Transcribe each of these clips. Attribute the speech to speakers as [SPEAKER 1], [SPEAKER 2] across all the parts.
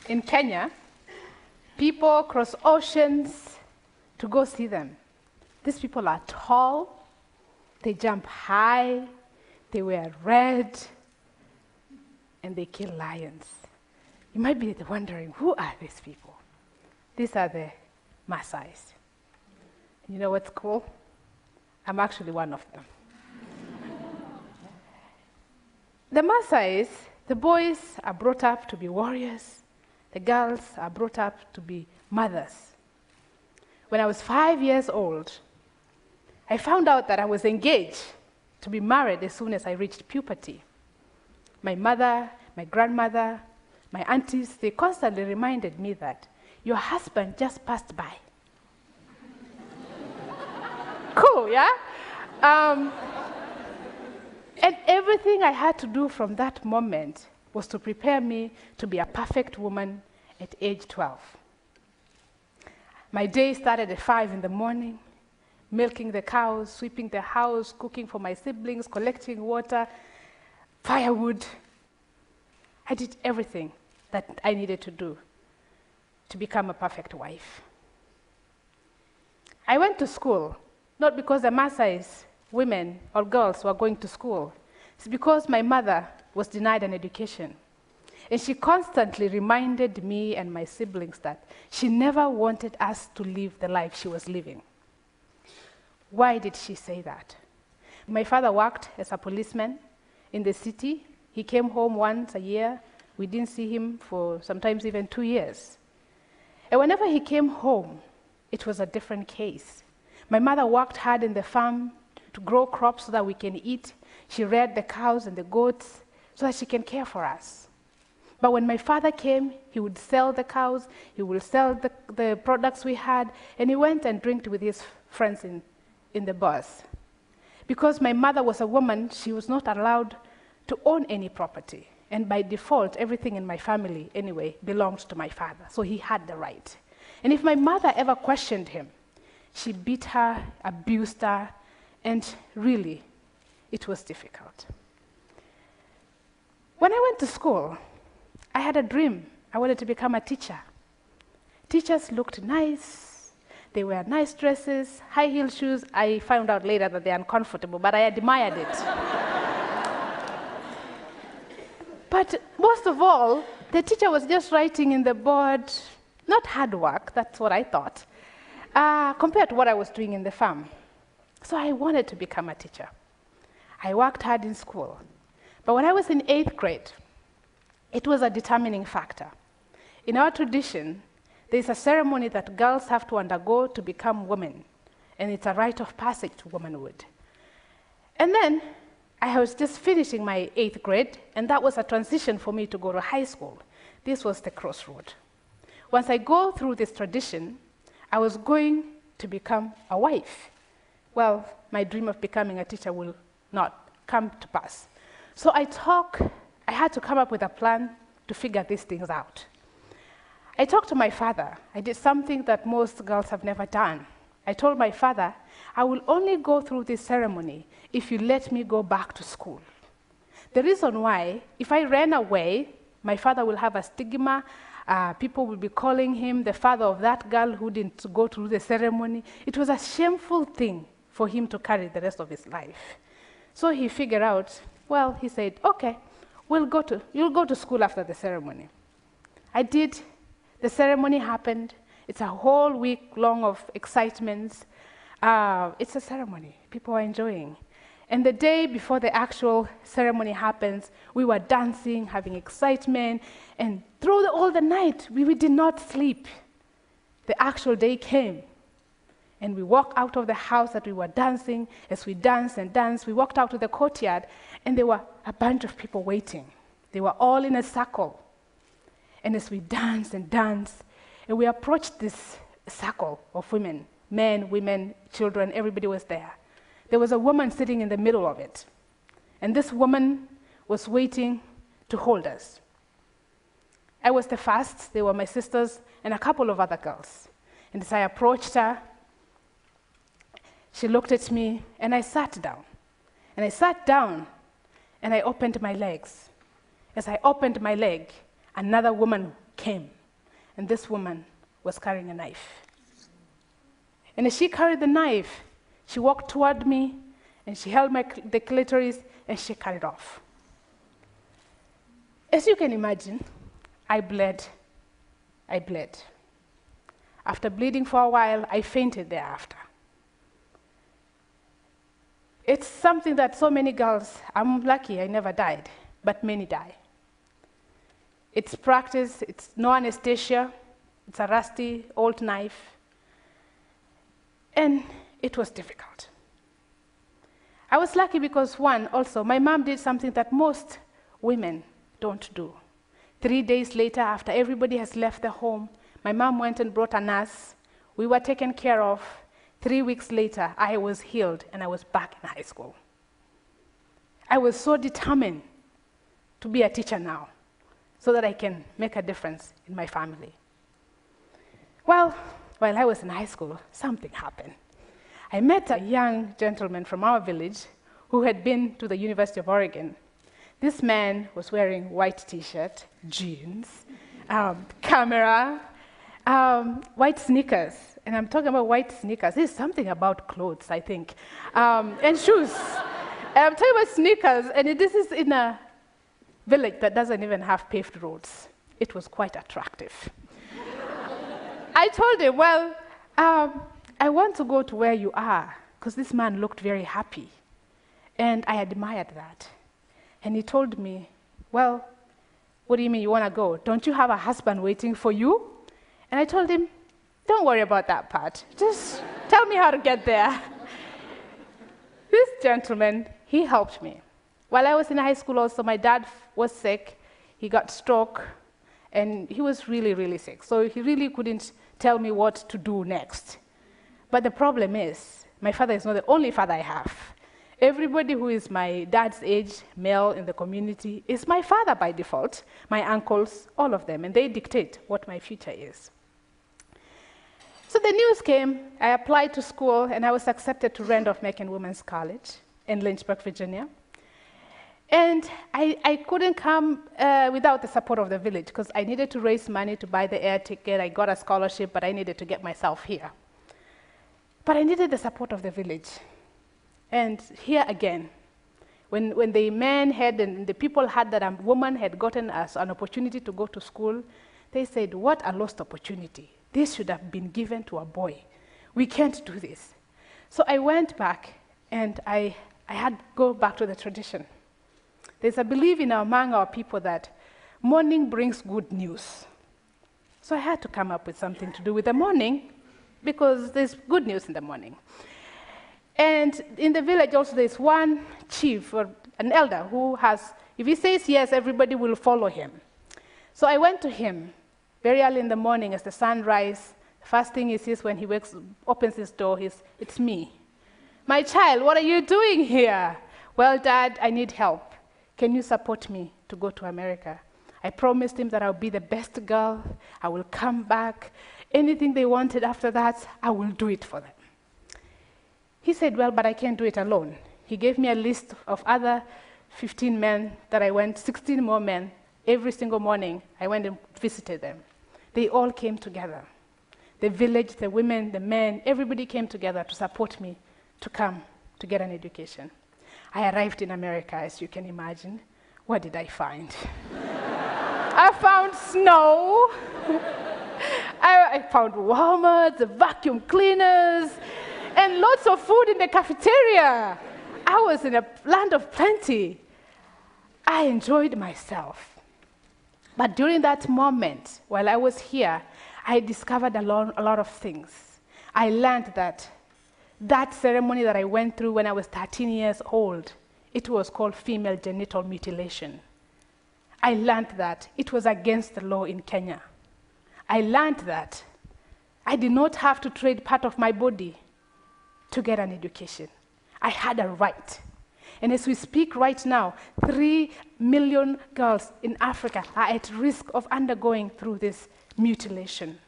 [SPEAKER 1] in Kenya, people cross oceans to go see them. These people are tall, they jump high, they wear red, and they kill lions. You might be wondering, who are these people? These are the Maasais. You know what's cool? I'm actually one of them. The Maasais, the boys are brought up to be warriors. The girls are brought up to be mothers. When I was 5 years old, I found out that I was engaged to be married as soon as I reached puberty. My mother, my grandmother, my aunties, they constantly reminded me that your husband just passed by. Cool, yeah? And everything I had to do from that moment was to prepare me to be a perfect woman at age 12. My day started at 5 in the morning, milking the cows, sweeping the house, cooking for my siblings, collecting water, firewood. I did everything that I needed to do to become a perfect wife. I went to school, not because the Maasais, women or girls, were going to school. It's because my mother was denied an education. And she constantly reminded me and my siblings that she never wanted us to live the life she was living. Why did she say that? My father worked as a policeman in the city. He came home once a year. We didn't see him for sometimes even 2 years. And whenever he came home, it was a different case. My mother worked hard in the farm to grow crops so that we can eat. She reared the cows and the goats so that she can care for us. But when my father came, he would sell the cows, he would sell the products we had, and he went and drank with his friends in the bars. Because my mother was a woman, she was not allowed to own any property. And by default, everything in my family, anyway, belonged to my father. So he had the right. And if my mother ever questioned him, she beat her, abused her, and really, it was difficult. When I went to school, I had a dream. I wanted to become a teacher. Teachers looked nice. They wear nice dresses, high-heel shoes. I found out later that they're uncomfortable, but I admired it. But most of all, the teacher was just writing in the board, not hard work, that's what I thought, compared to what I was doing in the farm. So I wanted to become a teacher. I worked hard in school. But when I was in 8th grade, it was a determining factor. In our tradition, there's a ceremony that girls have to undergo to become women, and it's a rite of passage to womanhood. And then I was just finishing my 8th grade, and that was a transition for me to go to high school. This was the crossroad. Once I go through this tradition, I was going to become a wife. Well, my dream of becoming a teacher will not come to pass. So I had to come up with a plan to figure these things out. I talked to my father. I did something that most girls have never done. I told my father, I will only go through this ceremony if you let me go back to school. The reason why, if I ran away, my father will have a stigma. People will be calling him the father of that girl who didn't go through the ceremony. It was a shameful thing for him to carry the rest of his life. So he figured out, well, he said, okay, you'll go to school after the ceremony. I did. The ceremony happened. It's a whole week long of excitements. It's a ceremony. People are enjoying. And the day before the actual ceremony happens, we were dancing, having excitement, and through all the night, we did not sleep. The actual day came, and we walked out of the house that we were dancing. As we danced and danced, we walked out to the courtyard, and there were a bunch of people waiting. They were all in a circle. And as we danced and danced, and we approached this circle of women, men, women, children, everybody was there. There was a woman sitting in the middle of it. And this woman was waiting to hold us. I was the first. They were my sisters and a couple of other girls. And as I approached her, she looked at me, and I sat down. And I sat down, and I opened my legs. As I opened my leg, another woman came and this woman was carrying a knife. And as she carried the knife, she walked toward me, and she held the clitoris, and she cut it off. As you can imagine, I bled. After bleeding for a while, I fainted thereafter. It's something that so many girls, I'm lucky I never died, but many die. It's practice, it's no anesthesia, it's a rusty old knife, and it was difficult. I was lucky because, one, also, my mom did something that most women don't do. 3 days later, after everybody has left the home, my mom went and brought a nurse. We were taken care of. 3 weeks later, I was healed, and I was back in high school. I was so determined to be a teacher now, so that I can make a difference in my family. Well, while I was in high school, something happened. I met a young gentleman from our village who had been to the University of Oregon. This man was wearing white t-shirt, jeans, camera, white sneakers. And I'm talking about white sneakers. There's something about clothes, I think, and shoes. And I'm talking about sneakers, and this is in a village that doesn't even have paved roads. It was quite attractive. I told him, well, I want to go to where you are, because this man looked very happy. And I admired that. And he told me, well, what do you mean you want to go? Don't you have a husband waiting for you? And I told him, don't worry about that part. Just tell me how to get there. This gentleman, he helped me. While I was in high school also, my dad was sick. He got stroke, and he was really, really sick. So he really couldn't tell me what to do next. But the problem is, my father is not the only father I have. Everybody who is my dad's age, male in the community, is my father by default. My uncles, all of them, and they dictate what my future is. So the news came, I applied to school, and I was accepted to Randolph-Macon Women's College in Lynchburg, Virginia. And I couldn't come without the support of the village, because I needed to raise money to buy the air ticket. I got a scholarship, but I needed to get myself here. But I needed the support of the village. And here again, when the men had and the people had that a woman had gotten us an opportunity to go to school, they said, what a lost opportunity. This should have been given to a boy. We can't do this. So I went back, and I had to go back to the tradition. There's a belief among our people that morning brings good news. So I had to come up with something to do with the morning, because there's good news in the morning. And in the village also there's one chief or an elder who has, if he says yes, everybody will follow him. So I went to him very early in the morning as the sun rises. The first thing he sees when he opens his door is, it's me. My child, what are you doing here? Well, Dad, I need help. Can you support me to go to America? I promised him that I'll be the best girl. I will come back. Anything they wanted after that, I will do it for them. He said, well, but I can't do it alone. He gave me a list of other 15 men that I went, 16 more men. Every single morning, I went and visited them. They all came together. The village, the women, the men, everybody came together to support me to come to get an education. I arrived in America, as you can imagine. What did I find? I found snow. I found Walmart, the vacuum cleaners, and lots of food in the cafeteria. I was in a land of plenty. I enjoyed myself. But during that moment, while I was here, I discovered a lot of things. I learned that ceremony that I went through when I was 13 years old, it was called female genital mutilation. I learned that it was against the law in Kenya. I learned that I did not have to trade part of my body to get an education. I had a right. And as we speak right now, 3 million girls in Africa are at risk of undergoing through this mutilation.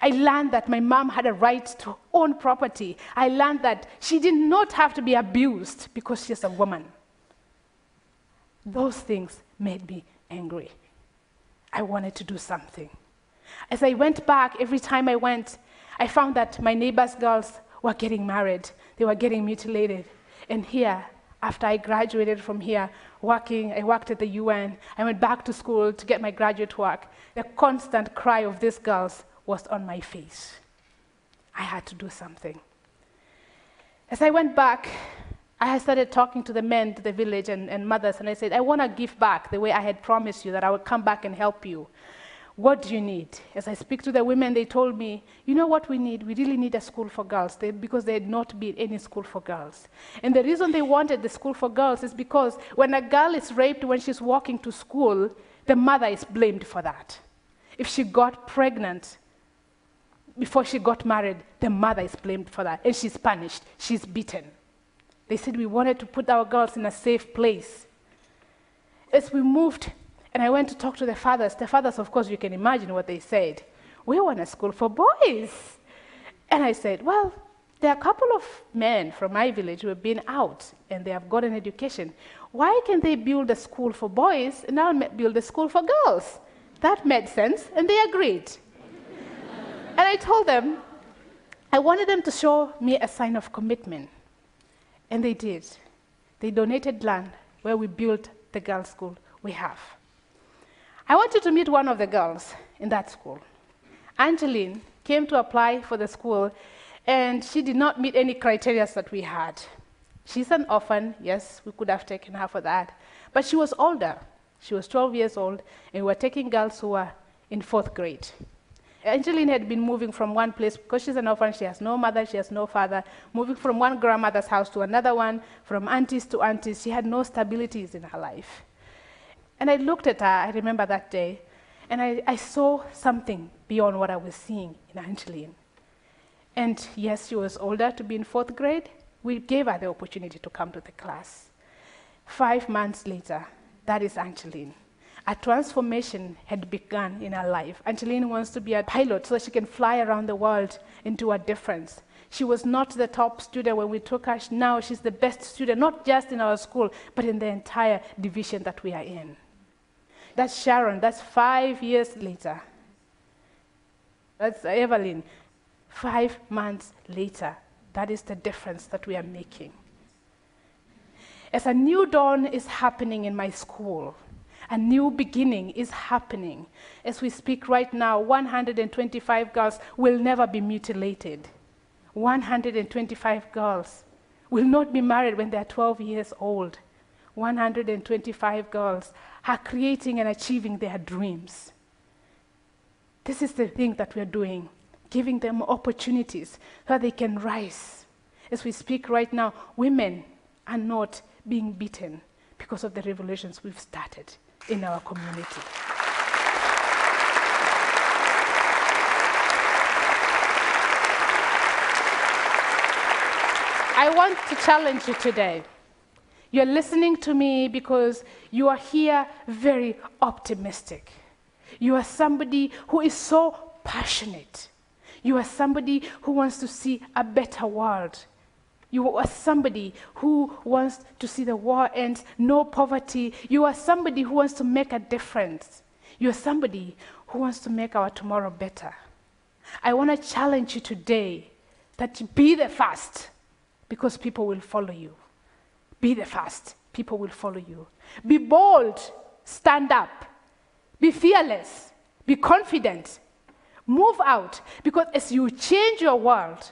[SPEAKER 1] I learned that my mom had a right to own property. I learned that she did not have to be abused because she's a woman. Those things made me angry. I wanted to do something. As I went back, every time I went, I found that my neighbors' girls were getting married. They were getting mutilated. And here, after I graduated from here, I worked at the UN. I went back to school to get my graduate work. The constant cry of these girls was on my face. I had to do something. As I went back, I started talking to the men, to the village and mothers, and I said, I want to give back the way I had promised you, that I would come back and help you. What do you need? As I speak to the women, they told me, you know what we need? We really need a school for girls, because there had not been any school for girls. And the reason they wanted the school for girls is because when a girl is raped when she's walking to school, the mother is blamed for that. If she got pregnant before she got married, the mother is blamed for that, and she's punished, she's beaten. They said we wanted to put our girls in a safe place. As we moved, and I went to talk to the fathers, of course, you can imagine what they said. We want a school for boys. And I said, well, there are a couple of men from my village who have been out, and they have got an education. Why can't they build a school for boys, and I'll build a school for girls? That made sense, and they agreed. And I told them, I wanted them to show me a sign of commitment. And they did. They donated land where we built the girls' school we have. I want you to meet one of the girls in that school. Angeline came to apply for the school, and she did not meet any criteria that we had. She's an orphan. Yes, we could have taken her for that. But she was older. She was 12 years old, and we were taking girls who were in 4th grade. Angeline had been moving from one place, because she's an orphan, she has no mother, she has no father, moving from one grandmother's house to another one, from aunties to aunties. She had no stabilities in her life. And I looked at her, I remember that day, and I saw something beyond what I was seeing in Angeline. And yes, she was older to be in 4th grade. We gave her the opportunity to come to the class. 5 months later, that is Angeline. A transformation had begun in her life. Angeline wants to be a pilot so that she can fly around the world and do a difference. She was not the top student when we took her. Now she's the best student, not just in our school, but in the entire division that we are in. That's Sharon. That's 5 years later. That's Evelyn. 5 months later. That is the difference that we are making. As a new dawn is happening in my school, a new beginning is happening. As we speak right now, 125 girls will never be mutilated. 125 girls will not be married when they are 12 years old. 125 girls are creating and achieving their dreams. This is the thing that we are doing, giving them opportunities so that they can rise. As we speak right now, women are not being beaten because of the revolutions we've started in our community. I want to challenge you today. You're listening to me because you are here very optimistic. You are somebody who is so passionate. You are somebody who wants to see a better world. You are somebody who wants to see the war end, no poverty. You are somebody who wants to make a difference. You are somebody who wants to make our tomorrow better. I want to challenge you today that be the first, because people will follow you. Be the first, people will follow you. Be bold, stand up. Be fearless, be confident. Move out, because as you change your world,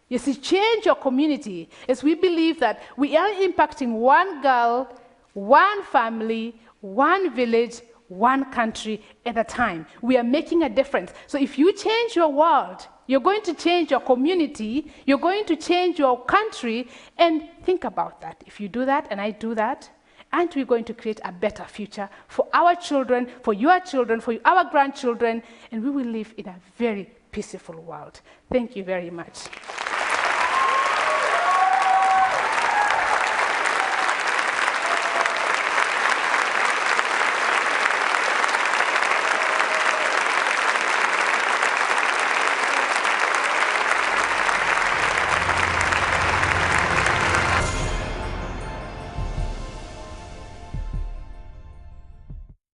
[SPEAKER 1] as you change your community, as we believe that we are impacting one girl, one family, one village, one country at a time. We are making a difference. So if you change your world, you're going to change your community, you're going to change your country, and think about that. If you do that and I do that, aren't we going to create a better future for our children, for your children, for our grandchildren, and we will live in a very peaceful world. Thank you very much.